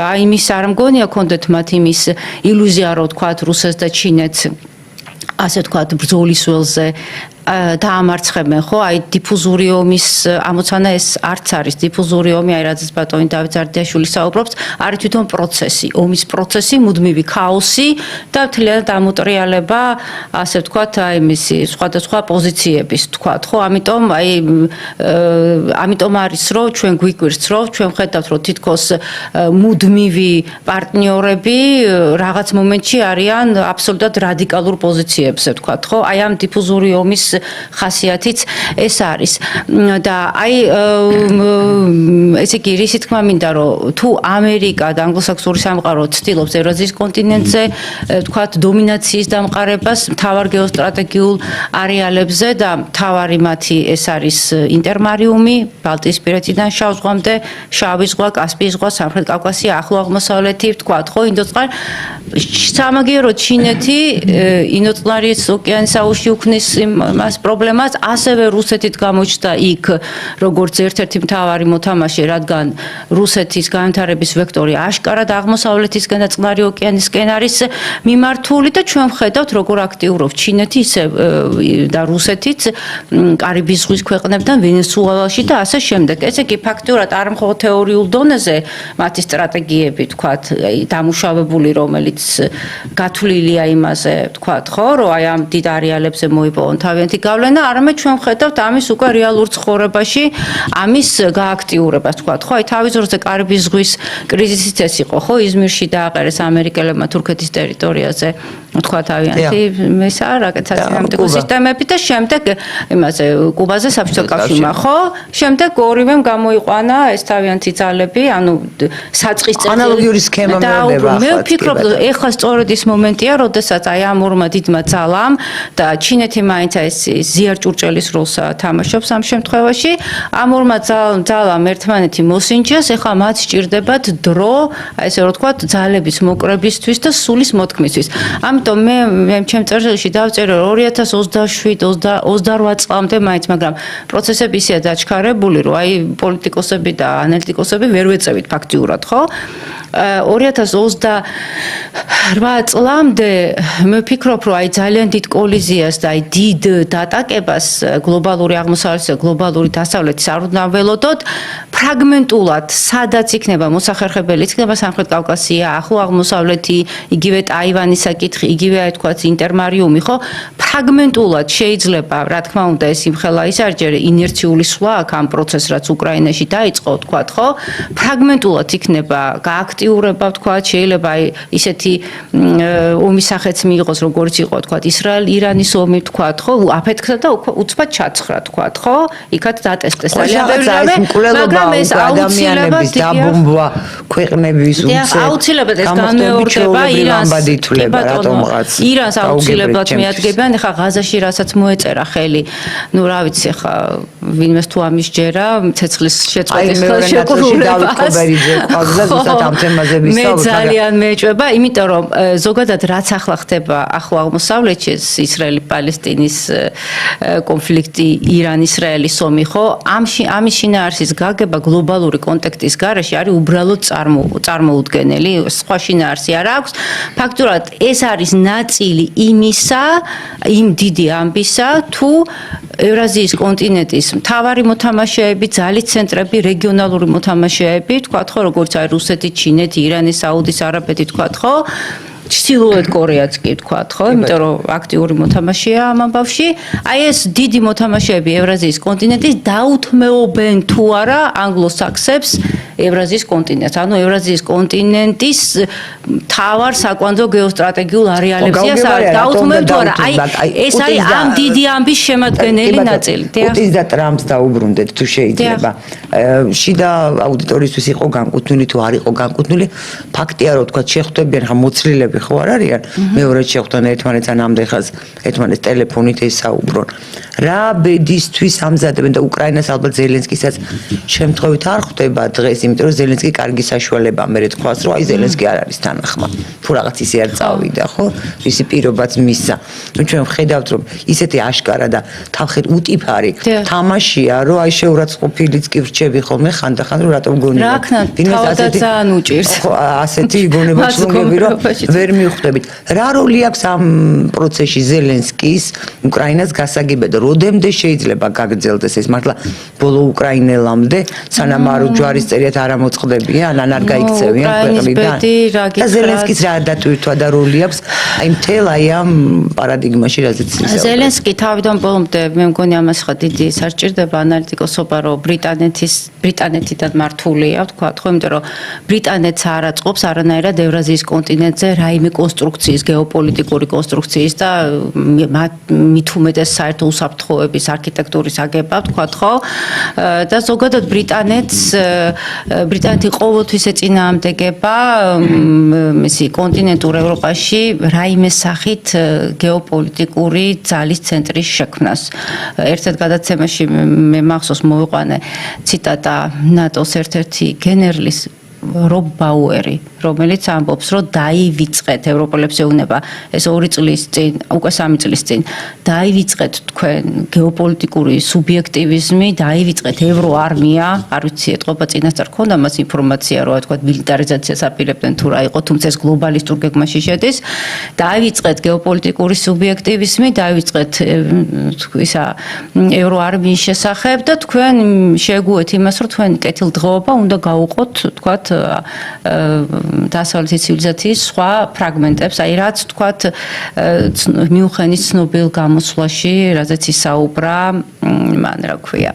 აი იმის არ მგონია კონდეთ მათ იმის ილუზია, რომ თქვათ რუსეთს და ჩინეთს ასე ვთქვათ ბრძოლის ველზე დაამარცხებენ, ხო? აი დიფუზური ომის ამოცანა ეს არც არის დიფუზური ომი, აი რაც ბატონი დავით ზარდიაშვილი საუბრობს, არის თვითონ პროცესი, ომის პროცესი, მუდმივი ქაოსი და მთლიანად ამოტრიალება, ასე ვთქვათ, აი მისი სხვადასხვა პოზიციების, ვთქვათ, ხო? ამიტომ არის, რომ ჩვენ გვიკვირს, რომ ჩვენ ხედავთ, რომ თითქოს მუდმივი პარტნიორები რაღაც მომენტში არიან აბსოლუტურად რადიკალურ პოზიციებზე, ვთქვათ, ხო? აი ამ დიფუზური ომის ხასიათიც ეს არის და აი ესე იგი რისი თქმა მინდა რომ თუ ამერიკა და ანგლოსაქსონური სამყარო ცდილობს ევრაზიის კონტინენტზე თქვათ დომინაციის დამყარებას მთავარ გეოსტრატეგიულ არეალებზე და მთავარი მათი ეს არის ინტერმარიუმი ბალტიისპირეთიდან შავ ზღვამდე შავი ზღვა კასპიის ზღვა სამხრეთ კავკასია ახლო აღმოსავლეთი თქვათ ხო ინდოწყნარ სამაგიეროდ ჩინეთი ინდოწყნარის ოკეანის აუზში უქმნის მას პრობლემას ასევე რუსეთით გამოჩნდა იქ როგორც ერთ-ერთი მთავარი მოთამაშე რადგან რუსეთის განვითარების ვექტორი აშკარად აღმოსავლეთისკენ და წყნარი ოკეანისკენ არის მიმართული და ჩვენ ვხედავთ როგორ აქტიურობს ჩინეთი ისე და რუსეთიც კარიბის ზღვის ქვეყნებთან ვენესუელაში და ასე შემდეგ ესე იგი ფაქტურად არ მხოლოდ თეორიულ დონეზე მათი სტრატეგიები თქვათ დამუშავებული რომელიც გათვლილია იმაზე თქვათ ხო რომ აი ამ დიდ არეალებზე მოიპოვონ თავიანთი გავლენა არამედ ჩვენ ვხედავთ ამის უკვე რეალურ ცხოვრებაში ამის გააქტიურებას თქვათ ხო აი თავის ძორზე კარიბის ზღვის კრიზისიც ეს იყო ხო იზმირში დააყენეს ამერიკელებმა თურქეთის ტერიტორიაზე თქვათ თავიანთი მესა რაკეტსაწინააღმდეგო სისტემები და შემდეგ იმაზე კუბაზე საბჭოთა კავშირმა ხო შემდეგ ორივემ გამოიყვანა ეს თავიანთი ძალები ანუ საწყის წერტილი ანალოგიური სქემა მეუბნება მე ვფიქრობ ეხლა სწორედ ის მომენტია როდესაც აი ამ ორმა დიდმა ძალამ და ჩინეთი მაინც ეს ზიარჭურჭელის როლს თამაშობს ამ შემთხვევაში ამ ორმა ძალამ ერთმანეთი მოსინჯეს ეხლა მათ სჭირდებათ დრო აი ესე რომ ვთქვათ ძალების მოკრებისთვის და სულის მოთქმისთვის ამიტომ მე ჩემ წერილში დავწერე 2027-28 წლამდე მაინც მაგრამ პროცესები ისეა დაჩქარებული რომ აი პოლიტიკოსები და ანალიტიკოსები ვერ ვეწევით ფაქტიურად ხო 2028 წლამდე მე ვფიქრობ რომ აი ძალიან დიდ კოლიზიას და აი დიდ დატაკებას გლობალური აღმოსავლეთის და გლობალური დასავლეთის არ უნდა ველოდოთ ფრაგმენტულად სადაც იქნება მოსახერხებელი იქნება სამხრეთ კავკასია ახლო აღმოსავლეთი იგივე ტაივანის საკითხი იგივე აი თქვა ინტერმარიუმი ხო ფრაგმენტულად შეიძლება, რა თქმა უნდა, ეს იმხელა ისარჯერ ინერციული სვლა აქ ამ პროცესს, რაც უკრაინაში დაიწყო, თქვათ, ხო? ფრაგმენტულად იქნება გააქტიურება, თქვათ, შეიძლება ისეთი ომის სახეც მიიღოს, როგორც იყო, თქვათ, ისრაელ-ირანის ომი, თქვათ, ხო? აფეთქდა და უცბად ჩაცხრა, თქვათ, ხო? იქაც დატესტეს მაგრამ ეს ადამიანების დაბომბვა ქვეყნების აუცილებლად ეს განმეორდება ირანს აუცილებლად მიადგებიან ეხა ღაზაში რასაც მოეწერა ხელი ნუ რა ვიცი ხა ვინმეს თუ ამის ჯერა ცეცხლის შეწყვეტის ხელშეკრულება მე ძალიან მეჭვება იმიტომ რომ ზოგადად რაც ახლა ხდება ახლო აღმოსავლეთში ისრაელი-პალესტინის კონფლიქტი ირან-ისრაელის ომი ხო ამის შინაარსის გაგება გლობალური კონტექსტის გარეშე არის უბრალოდ წარმოუდგენელი სხვა შინაარსი არ აქვს ფაქტურად ეს არის ნაწილი იმისა იმ დიდი ამბისა თუ ევრაზიის კონტინენტის მთავარი მოთამაშეები ძალის ცენტრები რეგიონალური მოთამაშეები თქვათ ხო როგორც არის რუსეთი ჩინეთი ირანი საუდის არაბეთი თქვათ ხო ჩრდილოეთ კორეაც კი თქვათ ხო იმიტომ რომ აქტიური მოთამაშეა ამ ამბავში აი ეს დიდი მოთამაშეები ევრაზიის კონტინენტის დაუთმეობენ თუ არა ანგლო-საქსებს ევრაზიის კონტინენტს ანუ ევრაზიის კონტინენტის მთავარ საკვანძო გეოსტრატეგიულ არეალებზეა არის დაუთმევენ თუ არა აი ეს არის ამ დიდი ამბის შემადგენელი ნაწილი პუტინს და ტრამპს დაუბრუნდეთ თუ შეიძლება შიდა აუდიტორიისთვის იყო განკუთვნილი თუ არ იყო განკუთვნილი ფაქტია რომ თქვა შეხვდებიან ხა მოცლილები ხო არ არიან მეორე შეხვდნენ ერთმანეთს ანამდე ხას ერთმანეთს ტელეფონით ესაუბრონ რა ბედისთვის ამზადებენ და უკრაინას ალბათ ზელენსკისაც შემთხვევით არ ხვდება დღეს იმიტომ რომ ზელენსკი კარგი საშუალება მე თქვას რომ აი ზელენსკი არ არის თანახმა თუ რაღაც ისე არ წავიდა ხო ისი პირობაც მისცა ნუ ჩვენ ვხედავთ რომ ისეთი აშკარა და თავხეთ უტიფარი თამაშია რომ აი შეურაცხყოფილიც კი ვრჩები ხოლმე ხანდახან რომ რატომ გონია რა ქნა თავადაც ძალიან უჭირს ხო ასეთი გონებაც მოგები რომ ვერ მივხვდებით რა როლი აქვს ამ პროცესში ზელენსკის უკრაინას გასაგებად როდემდე შეიძლება გაგრძელდეს ეს მართლა ბოლო უკრაინელამდე სანამ არ უჯვარისწერიათ არ ამოწყდებიან ან არ გაიქცევიან ქვეყნიდან და ზელენსკის რა დატვირთვა და როლი აქვს აი მთელ აი ამ პარადიგმაში რაზეც ზელენსკი თავიდან ბოლომდე მე მგონი ამას ხა დიდი სარჭირდება ანალიტიკოსობა რომ ბრიტანეთიდან მართულია თქვა ხო იმიტომ რომ ბრიტანეთს არ აწყობს არანაირად ევრაზიის კონტინენტზე რაიმე კონსტრუქციის გეოპოლიტიკური კონსტრუქციის და მით უმეტეს საერთო უსაფრთხოების არქიტექტურის აგება თქვა ხო და ზოგადად ბრიტანეთი ყოველთვის ეწინააღმდეგება ისი კონტინენტურ ევროპაში რაიმე სახით გეოპოლიტიკური ძალის ცენტრის შექმნას ერთ-ერთ გადაცემაში მე მახსოვს მოვიყვანე ციტატა ნატოს ერთ-ერთი გენერლის რობ ბაუერი რომელიც ამბობს რომ დაივიწყეთ ევროპელებს ეუბნება ეს 2 წლის წინ უკვე 3 წლის წინ დაივიწყეთ თქვენ გეოპოლიტიკური სუბიექტივიზმი დაივიწყეთ ევროარმია არ ვიცი ეთყობა წინასწარ ქონდა მას ინფორმაცია რომ თქვა მილიტარიზაციას აპირებდნენ თუ რა იყო თუმცა ეს გლობალისტურ გეგმაში შედის დაივიწყეთ გეოპოლიტიკური სუბიექტივიზმი დაივიწყეთ ისა ევროარმიის შესახებ და თქვენ შეგუეთ იმას რომ თქვენ კეთილდღეობა უნდა გაუყოთ თქვა დასავლეთის ცივილიზაციის სხვა ფრაგმენტებს, აი რაც თქვათ მიუხენის ცნობილ გამოსვლაში, რაზეც ისაუბრა, მან რა ქვია.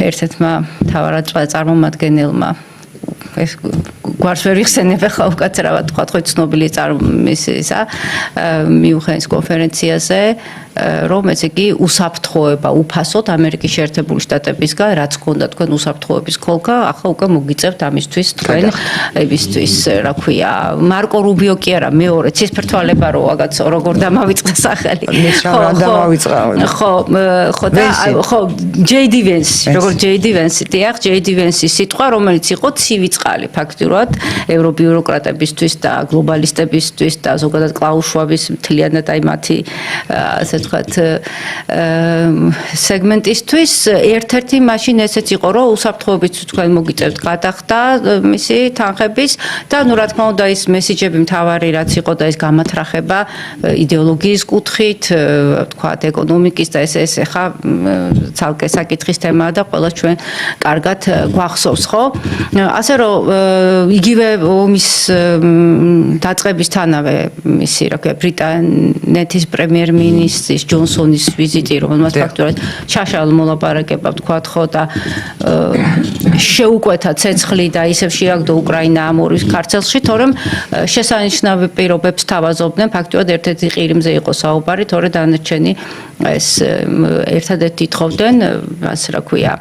ერთ-ერთმა მთავარ წარმომადგენელმა ეს გვარს ვერ იხსენებ ახლა უკაცრავად თქვა ხო ცნობილი ისა მიუხენის კონფერენციაზე რომ ესე იგი უსაფრთხოება უფასოდ ამერიკის შეერთებული შტატებისგან რაც ქონდა თქვენ უსაფრთხოების ქოლქა ახლა უკვე მოგიწევთ ამისთვის თქვენ ებისთვის რა ქვია მარკო რუბიო კი არა მეორე ცისფრთვალება რო ვაგაც როგორ დამავიწყდა სახელი ხო და ხო ჯეიდი ვენსი როგორ ჯეიდი ვენსი დიახ ჯეიდი ვენსის სიტყვა რომელიც იყო ცივი წყალი ფაქტურად ევრობიუროკრატებისთვის და გლობალისტებისთვის და ზოგადად კლაუს შვაბის მთლიანად აი მათი ასე ვთქვათ სეგმენტისთვის ერთ-ერთი მაშინ ესეც იყო რომ უსაფრთხოებით თქვენ მოგიწევთ გადახდა მისი თანხების და ნუ რა თქმა უნდა ის მესიჯები მთავარი რაც იყო და ეს გამათრახება იდეოლოგიის კუთხით ვთქვათ ეკონომიკის და ეს ხა ცალკე საკითხის თემაა და ყველა ჩვენ კარგად გვახსოვს ხო ასე რომ რომ იგივე ომის დაწყებისთანავე მისი რა ქვია ბრიტანეთის პრემიერ-მინისტრის ჯონსონის ვიზიტი რომელმაც ფაქტურად ჩაშალ მოლაპარაკება ვთქვათ ხო და შეუკვეთა ცეცხლი და ისევ შეაგდო უკრაინა ამ ორი ქარცელში თორემ შესანიშნავი პირობებს თავაზობდნენ ფაქტურად ერთ-ერთი ყირიმზე იყო საუბარი თორე დანარჩენი ეს ერთადერთი თხოვდნენ ასე რა ქვია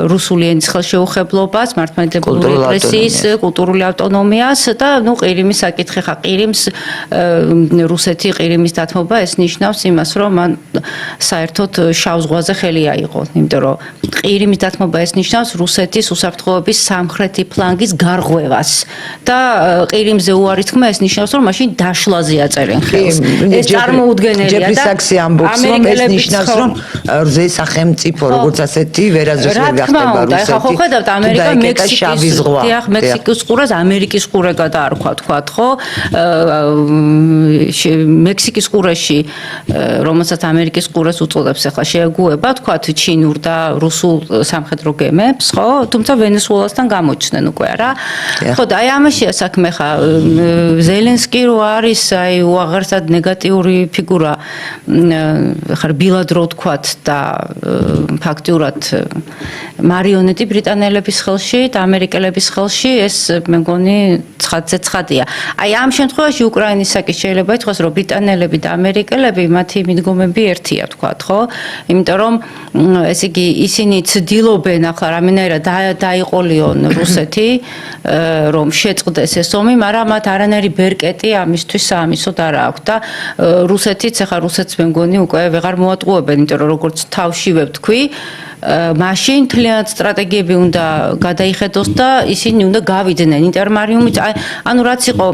რუსული ენის ხელშეუხებლობას მართლმადიდებლური ეკლესიის კულტურული ავტონომიას და ნუ ყირიმის საკითხი ხა ყირიმს რუსეთი ყირიმის დათმობა ეს ნიშნავს იმას რომ მან საერთოდ შავ ზღვაზე ხელი აიღო იმიტომ რომ ყირიმის დათმობა ეს ნიშნავს რუსეთის უსაფრთხოების სამხრეთი ფლანგის გარღვევას და ყირიმზე უარი თქმა ეს ნიშნავს რომ მაშინ დაშლაზე აწერენ ხელს ეს წარმოუდგენელია და ამერიკელები ნიშნავს რომ ზე სახელმწიფო როგორც ასეთი ვერაზოს ვერ გახდება რუსეთი ხო ხედავთ ამერიკა მექსიკის ყურას ამერიკის ყურე გადაარქვა თქვათ ხო მექსიკის ყურეში რომელსაც ამერიკის ყურეს უწოდებს ახლა შეეგუება თქვათ ჩინურ და რუსულ სამხედრო გემებს ხო თუმცა ვენესუელასთან გამოჩნდნენ უკვე რა ხო და აი ამაშია საქმე ხა ზელენსკი რო არის აი უაღერსად ნეგატიური ფიგურა ხარ ბილად რო თქვათ და ფაქტურად მარიონეტი ბრიტანელების ხელში და ამერიკელების ხელში ეს მე მგონი ცხადია აი ამ შემთხვევაში უკრაინის საკითხი შეიძლება ითქვას რომ ბრიტანელები და ამერიკელები მათი მიდგომები ერთია თქვათ ხო იმიტომ რომ ესე იგი ისინი ცდილობენ ახლა რამენერად დაიყოლიონ რუსეთი რომ შეწყდეს ეს ომი მაგრამ მათ არანაირი ბერკეტი ამისთვის საამისოდ არ აქვს და რუსეთიც ახლა რუსეთს მე მგონი უკვე ვეღარ მოატყუებენ იმიტომ რომ როგორც თავშივე ვთქვი მაშინ თლიანად სტრატეგიები უნდა გადაიხედოს და ისინი უნდა გავიდნენ ინტერმარიუმით ანუ რაც იყო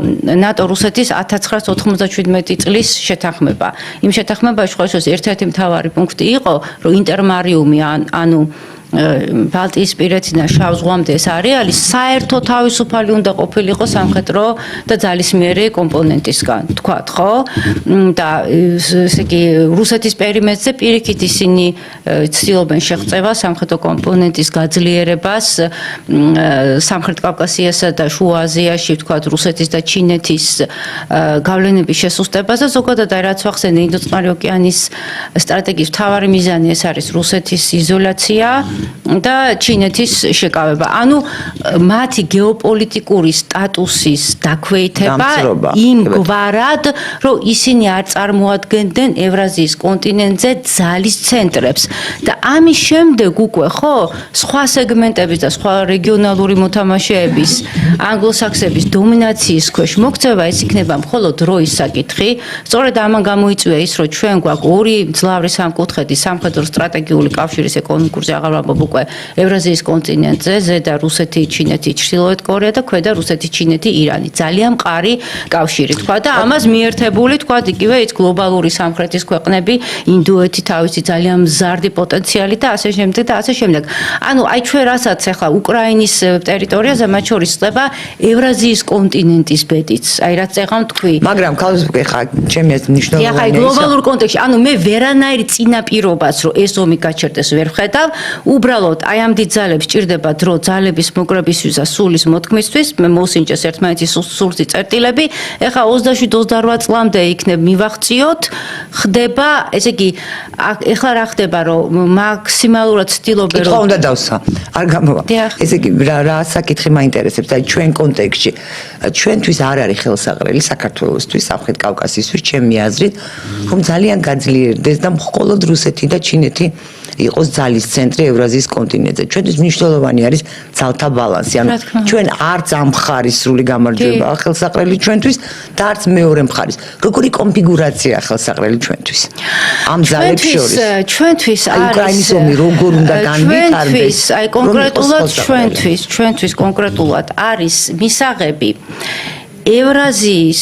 ნატო რუსეთის 1997 წლის შეთანხმება იმ შეთანხმებაში ხო ეს ერთ-ერთი მთავარი პუნქტი იყო რომ ინტერმარიუმი ანუ ბალტიისპირეთიდან შავ ზღვამდე ეს არეალი საერთო თავისუფალი უნდა ყოფილიყო სამხედრო და ძალისმიერი კომპონენტისგან თქვათ ხო და ესე იგი რუსეთის პერიმეტრზე პირიქით ისინი ცდილობენ შეღწევა სამხედრო კომპონენტის გაძლიერებას სამხრეთ კავკასიასა და შუა აზიაში თქვათ რუსეთის და ჩინეთის გავლენების შესუსტებას და ზოგადად აი რაც ვახსენე ინდოწყნარი ოკეანის სტრატეგიის მთავარი მიზანი ეს არის რუსეთის იზოლაცია და ჩინეთის შეკავება. ანუ მათი გეოპოლიტიკური სტატუსის დაქვეითება იმ გვარად, რომ ისინი არ წარმოადგენდნენ ევრაზიის კონტინენტზე ძალის ცენტრებს და ამის შემდეგ უკვე ხო სხვა სეგმენტების და სხვა რეგიონალური მოთამაშეების ანგლოსაქსების დომინაციის ქვეშ მოქცევა ეს იქნება მხოლოდ დროის საკითხი. სწორედ ამან გამოიწვია ის, რომ ჩვენ გვაქვს ორი მძლავრი სამკუთხედი სამხედრო სტრატეგიული კავშირის ეკონომიკურზე აღარ ვამბობ უკვე ევრაზიის კონტინენტზე, ზედა რუსეთი, ჩინეთი, ჩრდილოეთ კორეა და ქვედა რუსეთი, ჩინეთი, ირანი. ძალიან მყარი კავშირი თქვა და ამას მიერთებული თქვა იგივე ის გლობალური სამხრეთის ქვეყნები, ინდოეთი თავისი ძალიან მზარდი პოტენციალი და ასე შემდეგ და ასე შემდეგ. ანუ აი ჩვენ რასაც ახლა უკრაინის ტერიტორიაზე მათ შორის ხდება ევრაზიის კონტინენტის ბედიც. აი რაც ეხლა თქვი. მაგრამ ხალხი ხა ჩემი ეს მნიშვნელოვანია. ახლა გლობალურ კონტექსტში, ანუ მე ვერანაირი წინაპირობას რომ ეს ომი გაჩერდეს ვერ ვხედავ. უბრალოდ აი ამ დიდ ძალებს ჭირდება დრო ძალების მოკრებისთვის და სულის მოთქმისთვის. მე მოსინჯეს ერთმანეთის სულსი წერტილები. ახლა 27-28 წლამდე იქნებ მივახციოთ. ხდება, ესე იგი, ახლა რა ხდება, რომ მაქსიმალურად ცდილობენ რომ უნდა დავსვა. არ გამოვა. ესე იგი, რა საკითხი მაინტერესებს, აი ჩვენ კონტექსტში. ჩვენთვის არ არის ხელსაყრელი საქართველოსთვის, სამხრეთ კავკასიისთვის, ჩემი აზრით, რომ ძალიან გაძლიერდეს და მხოლოდ რუსეთი და ჩინეთი იყოს ძალის ცენტრი ევრაზიის კონტინენტზე. ჩვენთვის მნიშვნელოვანი არის ძალთა ბალანსი. ანუ ჩვენ არც ამ მხარის სრული გამარჯვებაა ხელსაყრელი ჩვენთვის და არც მეორე მხარის. როგორი კონფიგურაცია ხელსაყრელი ჩვენთვის? ამ ძალებს შორის. ჩვენთვის არის უკრაინის ომი როგორ უნდა განვითარდეს? აი კონკრეტულად ჩვენთვის კონკრეტულად არის მისაღები ევრაზიის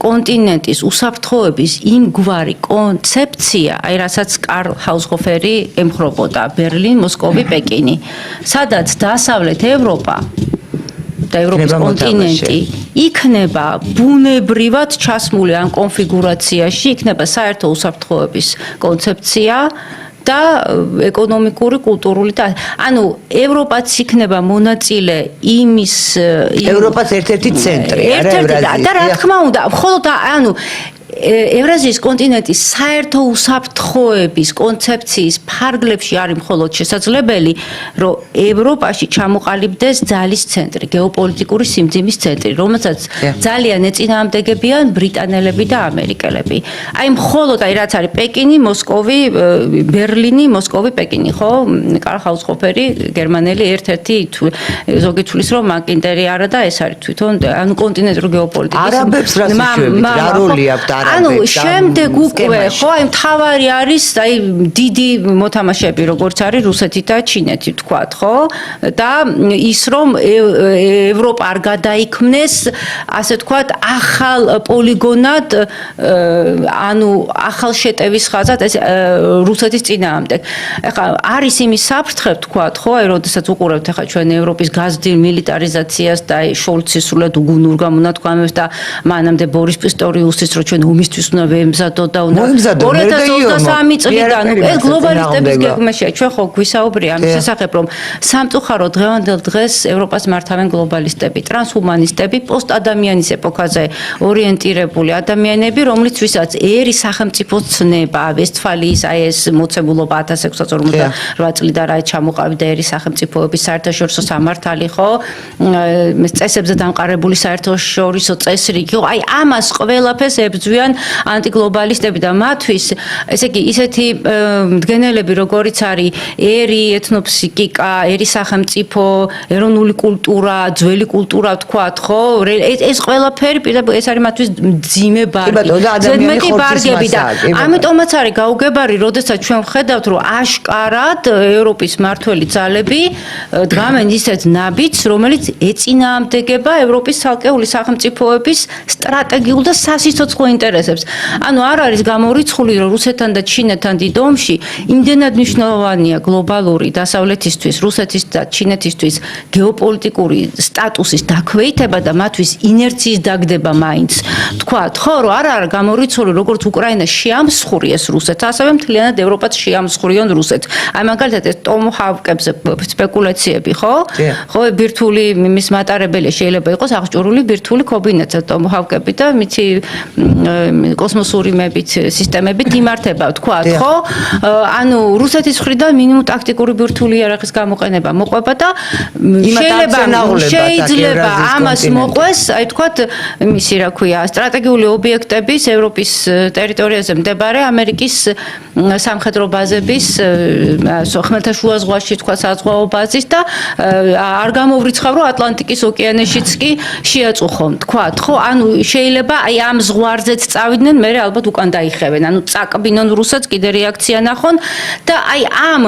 კონტინენტის უსაფრთხოების იმგვარი კონცეფცია, აი რასაც კარლ ჰაუსჰოფერი ემხრობოდა ბერლინ, მოსკოვი, პეკინი, სადაც დასავლეთ ევროპა და ევროპის კონტინენტი იქნება ბუნებრივად ჩასმული ამ კონფიგურაციაში, იქნება საერთო უსაფრთხოების კონცეფცია და ეკონომიკური, კულტურული და ანუ ევროპაც იქნება მონაწილე იმის ევროპას ერთ-ერთი ცენტრი, არა ევრაზიის. და რა თქმა უნდა, მხოლოდ ანუ ევრაზიის კონტინენტის საერთო უსაფრთხოების კონცეფციის ფარგლებში არის მხოლოდ შესაძლებელი, რომ ევროპაში ჩამოყალიბდეს ძალის ცენტრი, გეოპოლიტიკური სიმძიმის ცენტრი, რომელსაც ძალიან ეწინააღმდეგებიან ბრიტანელები და ამერიკელები. აი მხოლოდ რაც არის პეკინი, მოსკოვი, ბერლინი, მოსკოვი, პეკინი, ხო? კარლ ჰაუსჰოფერი, გერმანელი ერთ-ერთი ზოგი თulis რომ მაკინტერი არა და ეს არის თვითონ ანუ კონტინენტური გეოპოლიტიკის არაბებს რა როლი აქვს ანუ შემდეგ უკვე ხო აი მთავარი არის აი დიდი მოთამაშეები როგორც არის რუსეთი და ჩინეთი თქვათ ხო და ის რომ ევროპა არ გადაიქმნეს ასე თქვათ ახალ პოლიგონად ანუ ახალ შეტევის ხაზად ეს რუსეთის წინააღმდეგ ეხლა არის იმის საფრთხე თქვათ ხო აი როდესაც უყურებთ ეხლა ჩვენ ევროპის გაზრდილ მილიტარიზაციას და აი შოლცის სრულად უგუნურ გამონათქვამებს და მანამდე ბორის პისტორიუსის რომ ჩვენ ომისთვის უნდა ვემზადოთ და უნდა 2023 წლიდან ეს გლობალისტების გეგმაშია ჩვენ ხო გვისაუბრია ამის შესახებ რომ სამწუხარო დღევანდელ დღეს ევროპას მართავენ გლობალისტები ტრანსჰუმანისტები პოსტადამიანის ეპოქაზე ორიენტირებული ადამიანები რომლიც ვისაც ერი სახელმწიფოს ცნება ვესტფალიის აი ეს მოცემულობა 1648 წლიდან რა ჩამოყალიბდა ერი სახელმწიფოების საერთაშორისო სამართალი ხო წესებზე დამყარებული საერთაშორისო წესრიგი ხო აი ამას ყველაფერს ებრძვიან ანტიგლობალისტები და მათთვის ესე იგი ისეთი მდგენელები როგორიც არის ერი ეთნოფსიქიკა ერი სახელმწიფო ეროვნული კულტურა ძველი კულტურა ვთქვათ ხო ეს ყველაფერი პირდაპირ ეს არის მათთვის მძიმე ბარგი ზედმეტი ბარგები და ამიტომაც არის გაუგებარი როდესაც ჩვენ ვხედავთ რომ აშკარად ევროპის მართველი ძალები დგამენ ისეთ ნაბიჯს რომელიც ეწინააღმდეგება ევროპის ცალკეული სახელმწიფოების სტრატეგიულ და სასიცოცხლო ინტერესებს. ანუ არ არის გამორიცხული რომ რუსეთთან და ჩინეთთან დიდ ომში იმდენად მნიშვნელოვანია გლობალური დასავლეთისთვის, რუსეთის და ჩინეთისთვის გეოპოლიტიკური სტატუსის დაქვეითება და მათთვის ინერციის დაგდება მაინც. თქვათ, ხო, რომ არ არის გამორიცხული როგორც უკრაინა შეამსხურიეს რუსეთს, ასევე მთლიანად ევროპაც შეამსხურიონ რუსეთს. აი მაგალითად ეს ტომჰავკებზე სპეკულაციები, ხო? ხო, ბირთვული მის მატარებელი შეიძლება იყოს აღჭურვილი ბირთვული კობინეტზე ტომჰავკები და მითი კოსმოსური მებით სისტემებით იმართება თქვათ ხო ანუ რუსეთის მხრიდან მინიმუმ ტაქტიკური ბირთვული იარაღის გამოყენება მოყვება და შეიძლება ამას მოყვეს აი თქვათ იმისი რა ქვია სტრატეგიული ობიექტების ევროპის ტერიტორიაზე მდებარე ამერიკის სამხედრო ბაზების ხმელთაშუა ზღვაში თქვათ საზღვაო ბაზის და არ გამოვრიცხავ რომ ატლანტიკის ოკეანეშიც კი შეაწუხონ თქვათ ხო ანუ შეიძლება აი ამ ზღვარზეც წავიდნენ მე ალბათ უკან დაიხევენ ანუ წაკბინონ რუსეთს კიდე რეაქცია ნახონ და აი ამ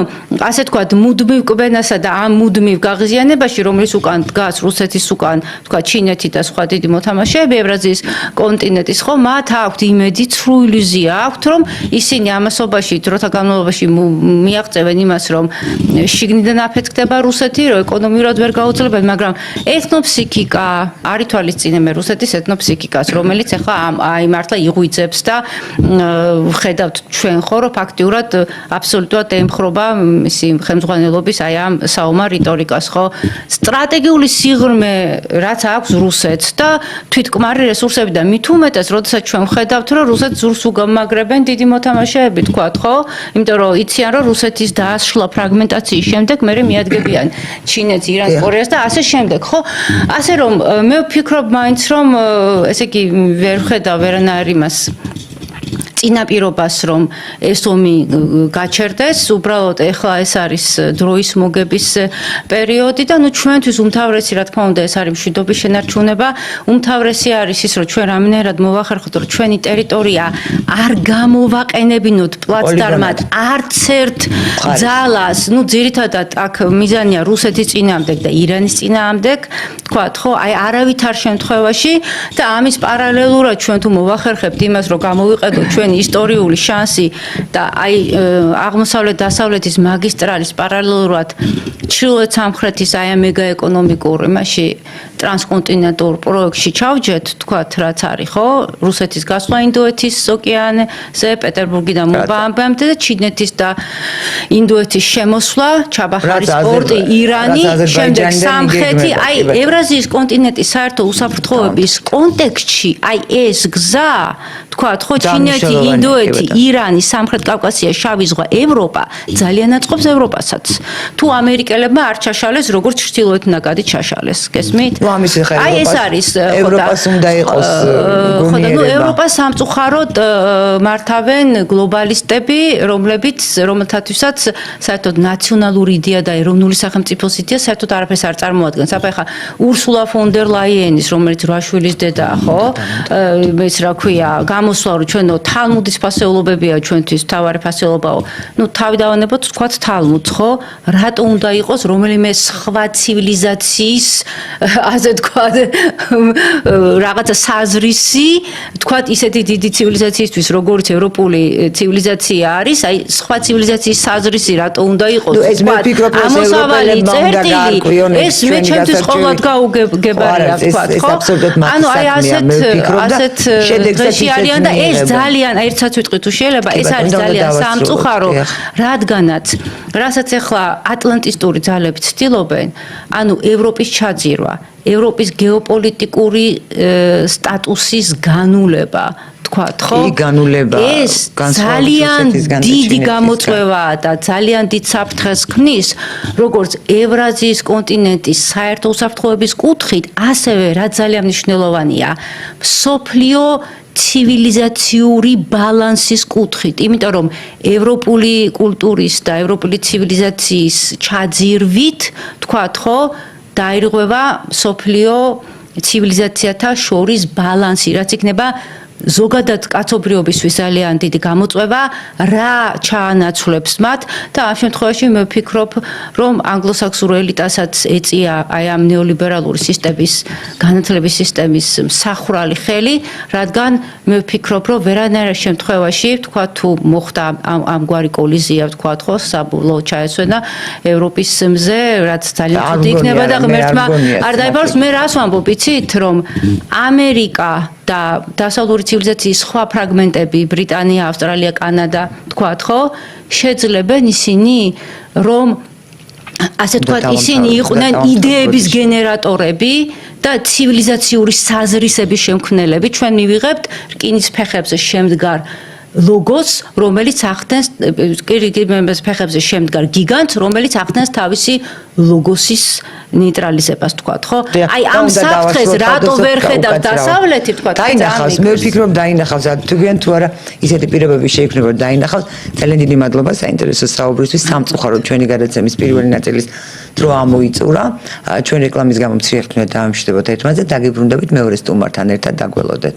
ასე თქვათ მუდმივ კბენასა და ამ მუდმივ გაღიზიანებაში რომელიც უკან დგას რუსეთის უკან თქვათ ჩინეთი და სხვა დიდი მოთამაშეები ევრაზიის კონტინენტის ხო მათ აქვთ იმედი ცრუ ილუზია აქვთ რომ ისინი ამასობაში დროთა განმავლობაში მიაღწევენ იმას რომ შიგნიდან აფეთქდება რუსეთი რომ ეკონომიურად ვერ გაუძლებენ მაგრამ ეთნოფსიქიკა არ ითვალისწინებენ რუსეთის ეთნოფსიქიკას რომელიც ახლა აი მართლა იღვიძებს და ხედავთ ჩვენ ხო რომ ფაქტიურად აბსოლუტურად ემხრობა ისი ხელმძღვანელობის აი ამ საომარ რიტორიკას ხო სტრატეგიული სიღრმე რაც აქვს რუსეთს და თვითკმარი რესურსები და მით უმეტეს როდესაც ჩვენ ხედავთ რომ რუსეთს ზურს უგამაგრებენ დიდი მოთამაშეები თქვათ ხო იმიტომ რომ იციან რომ რუსეთის დაასშლა ფრაგმენტაციის შემდეგ მერე მიადგებიან ჩინეთს ირანს კორეას და ასე შემდეგ ხო ასე რომ მე ვფიქრობ მაინც რომ ესე იგი ვერ ხედავ ვერანაირ იმას წინაპირობას რომ ეს ომი გაჩერდეს უბრალოდ ეხლა ეს არის დროის მოგების პერიოდი და ნუ ჩვენთვის უმთავრესი რა თქმა უნდა ეს არის მშვიდობის შენარჩუნება უმთავრესი არის ის რომ ჩვენ რამენერად მოვახერხოთ რომ ჩვენი ტერიტორია არ გამოვაყენებინოთ პლაცდარმად არც ერთ ძალას ნუ ძირითადად აქ მიზანია რუსეთის წინააღმდეგ და ირანის წინააღმდეგ თქვათ ხო აი არავითარ შემთხვევაში და ამის პარალელურად ჩვენ თუ მოვახერხებთ იმას რომ გამოვიყედოთ ჩვენ ჩვენი ისტორიული შანსი და აი აღმოსავლეთ-დასავლეთის მაგისტრალის პარალელურად ჩრდილოეთ სამხრეთის აი ამ მეგა ეკონომიკურ იმაში ტრანსკონტინენტურ პროექტში ჩავჯეთ, თქვათ, რაც არის, ხო? რუსეთის გასვლა ინდოეთის ოკეანეზე, პეტერბურგიდან მობამბამდე და ჩინეთის და ინდოეთის შემოსვლა, ჩაბაჰარის პორტი, ირანი, შემდეგ სამხრეთი, აი ევრაზიის კონტინენტის საერთო უსაფრთხოების კონტექსტში, აი ეს გზა, თქვათ, ხო, ჩინეთი, ინდოეთი, ირანი, სამხრეთ კავკასია, შავი ზღვა, ევროპა ძალიან აწყობს ევროპასაც. თუ ამერიკელებმა არ ჩაშალეს, როგორც ჩრდილოეთ ნაკადი ჩაშალეს, გესმით? აი ეს არის ევროპას უნდა იყოს გონიერება. ევროპას სამწუხაროდ მართავენ გლობალისტები, რომელთათვისაც საერთოდ ნაციონალური იდეა და ეროვნული სახელმწიფოს იდეა საერთოდ არაფერს არ წარმოადგენს. აბა ეხა ურსულა ფონ დერ ლაიენის, რომელიც რვაშვილის დედაა, ხო? ეს რა ქვია, გამოსვლა რომ ჩვენო თალმუდის ფასეულობებია ჩვენთვის თავარი ფასეულობაო. ნუ თავი დავანებოთ, თქვათ თალმუდს, ხო? რატო უნდა იყოს რომელიმე სხვა ცივილიზაციის ასე თქვათ რაღაცა საზრისი, თქვათ ისეთი დიდი ცივილიზაციისთვის, როგორც ევროპული ცივილიზაცია არის, აი სხვა ცივილიზაციის საზრისი რატო უნდა იყოს? ამოსავალი წერტილი, ეს მე ჩემთვის ყოველად გაუგებარია, თქვათ, ხო? ანუ აი ასეთ დღეში არიან და ეს ძალიან, ერთსაც ვიტყვი თუ შეიძლება, ეს არის ძალიან სამწუხარო, რადგანაც, რასაც ახლა ატლანტისტური ძალები ცდილობენ, ანუ ევროპის ჩაძირვა, ევროპის გეოპოლიტიკური სტატუსის განულება, თქვათ, ხო? ეს ძალიან დიდი გამოწვევაა და ძალიან დიდ საფრთხეს ქმნის, როგორც ევრაზიის კონტინენტის საერთო უსაფრთხოების კუთხით, ასევე რაც ძალიან მნიშვნელოვანია, მსოფლიო ცივილიზაციური ბალანსის კუთხით, იმიტომ რომ ევროპული კულტურის და ევროპული ცივილიზაციის ჩაძირვით, თქვათ, ხო, დაირღვევა მსოფლიო ცივილიზაციათა შორის ბალანსი, რაც იქნება ზოგადად კაცობრიობისთვის ძალიან დიდი გამოწვევა, რა ჩაანაცვლებს მათ და ამ შემთხვევაში მე ვფიქრობ, რომ ანგლოსაქსონურ ელიტასაც ეწია აი ამ ნეოლიბერალური სისტემის, განათლების სისტემის მსახურალი ხელი, რადგან მე ვფიქრობ, რომ ვერანაირ შემთხვევაში, თქვა თუ მოხდა ამგვარი კოლიზია, თქვა ხო, საბოლოო ჩაესვენა ევროპის მზე, რაც ძალიან ცუდი იქნება და ღმერთმა არ დაიბაროს. მე რას ვამბობ, იცით, რომ ამერიკა და დასავლური ცივილიზაციის სხვა ფრაგმენტები, ბრიტანია, ავსტრალია, კანადა, თქვათ, ხო, შეძლებენ ისინი, რომ ასე თქვათ, ისინი იყვნენ იდეების გენერატორები და ცივილიზაციური საზრისების შემქმნელები. ჩვენ მივიღებთ რკინის ფეხებზე შემდგარ ლოგოს, რომელიც ახდენს რკინის ფეხებზე შემდგარ გიგანტს, რომელიც ახდენს თავისი ლოგოსის ნეიტრალიზებას, თქვათ, ხო? აი ამ საფრთხეს რატო ვერ ხედავ დასავლეთი, თქვათ, დაინახავს, მე ვფიქრობ დაინახავს, თუგიან თუ არა ისეთი პირობები შეიქმნება, დაინახავს. ძალიან დიდი მადლობა საინტერესო საუბრისთვის. სამწუხაროდ ჩვენი გადაცემის პირველი ნაწილის დრო ამოიწურა. ჩვენ რეკლამის გამო მცირე ხნით დავამშვიდობოთ ერთმანეთზე, დაგიბრუნდებით მეორე სტუმართან ერთად, დაგველოდეთ.